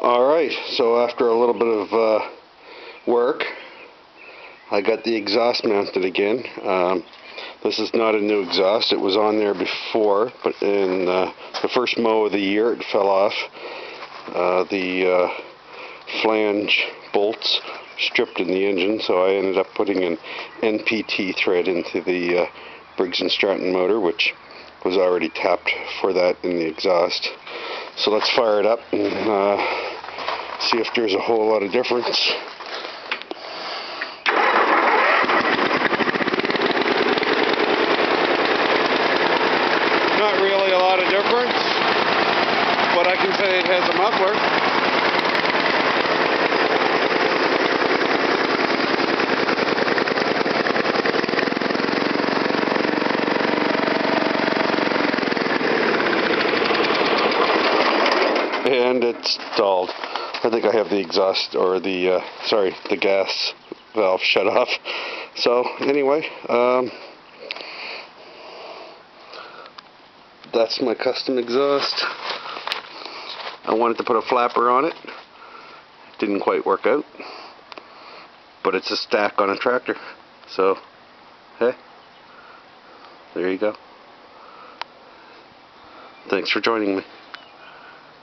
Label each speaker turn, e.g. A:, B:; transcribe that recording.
A: Alright, so after a little bit of work, I got the exhaust mounted again. This is not a new exhaust. It was on there before, but in the first mow of the year it fell off. The flange bolts stripped in the engine, so I ended up putting an NPT thread into the Briggs & Stratton motor, which was already tapped for that in the exhaust. So let's fire it up and see if there's a whole lot of difference. Not really a lot of difference, but I can say it has a muffler. And it's stalled. I think I have the exhaust, or the gas valve shut off. So anyway, that's my custom exhaust. I wanted to put a flapper on it. Didn't quite work out, but it's a stack on a tractor. So, hey, there you go. Thanks for joining me.